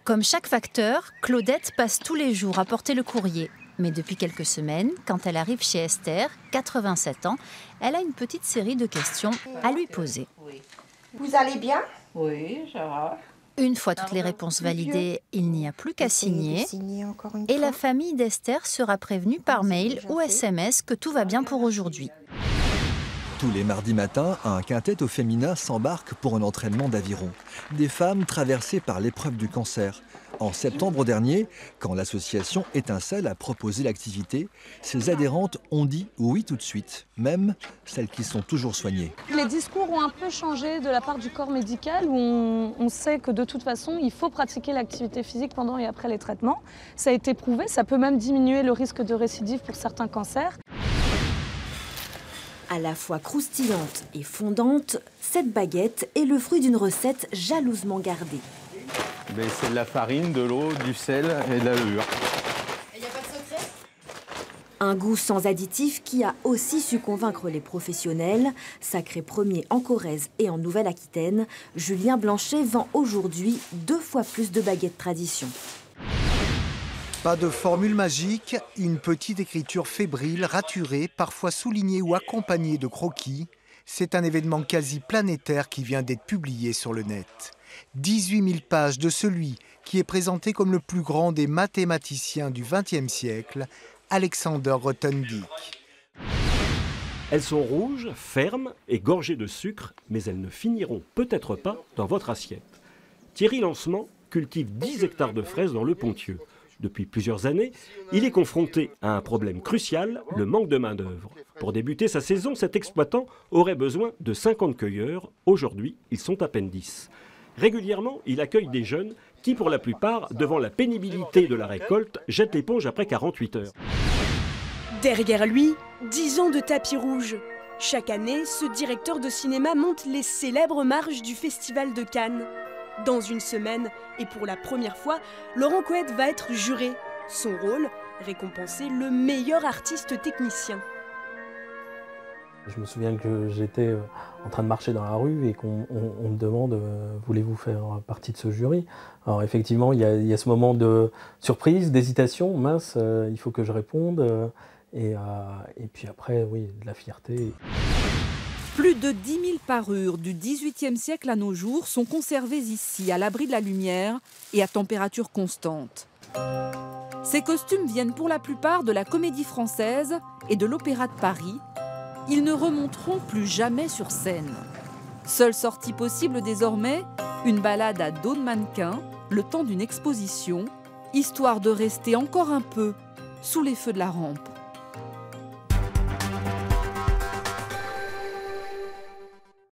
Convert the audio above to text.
Comme chaque facteur, Claudette passe tous les jours à porter le courrier. Mais depuis quelques semaines, quand elle arrive chez Esther, 87 ans, elle a une petite série de questions à lui poser. Vous allez bien? Oui, ça va. Une fois toutes les réponses validées, il n'y a plus qu'à signer. Et la famille d'Esther sera prévenue par mail ou SMS que tout va bien pour aujourd'hui. Tous les mardis matins, un quintet au féminin s'embarque pour un entraînement d'aviron. Des femmes traversées par l'épreuve du cancer. En septembre dernier, quand l'association Étincelle a proposé l'activité, ses adhérentes ont dit oui tout de suite, même celles qui sont toujours soignées. Les discours ont un peu changé de la part du corps médical où on sait que de toute façon, il faut pratiquer l'activité physique pendant et après les traitements. Ça a été prouvé, ça peut même diminuer le risque de récidive pour certains cancers. À la fois croustillante et fondante, cette baguette est le fruit d'une recette jalousement gardée. C'est de la farine, de l'eau, du sel et de la levure. Il n'y a pas de secret? Un goût sans additifs qui a aussi su convaincre les professionnels. Sacré premier en Corrèze et en Nouvelle-Aquitaine, Julien Blanchet vend aujourd'hui 2 fois plus de baguettes tradition. Pas de formule magique, une petite écriture fébrile, raturée, parfois soulignée ou accompagnée de croquis. C'est un événement quasi planétaire qui vient d'être publié sur le net. 18 000 pages de celui qui est présenté comme le plus grand des mathématiciens du XXe siècle, Alexander Grothendieck. Elles sont rouges, fermes et gorgées de sucre, mais elles ne finiront peut-être pas dans votre assiette. Thierry Lancement cultive 10 hectares de fraises dans le Ponthieu. Depuis plusieurs années, il est confronté à un problème crucial, le manque de main-d'œuvre. Pour débuter sa saison, cet exploitant aurait besoin de 50 cueilleurs. Aujourd'hui, ils sont à peine 10. Régulièrement, il accueille des jeunes qui, pour la plupart, devant la pénibilité de la récolte, jettent l'éponge après 48 heures. Derrière lui, 10 ans de tapis rouge. Chaque année, ce directeur de cinéma monte les célèbres marches du Festival de Cannes. Dans une semaine, et pour la première fois, Laurent Coët va être juré. Son rôle, récompenser le meilleur artiste technicien. Je me souviens que j'étais en train de marcher dans la rue et qu'on me demande « Voulez-vous faire partie de ce jury ?» Alors effectivement, il y a ce moment de surprise, d'hésitation. Mince, il faut que je réponde. Et puis après, oui, de la fierté. Plus de 10 000 parures du XVIIIe siècle à nos jours sont conservées ici, à l'abri de la lumière et à température constante. Ces costumes viennent pour la plupart de la Comédie Française et de l'Opéra de Paris. Ils ne remonteront plus jamais sur scène. Seule sortie possible désormais, une balade à dos de mannequin, le temps d'une exposition, histoire de rester encore un peu sous les feux de la rampe.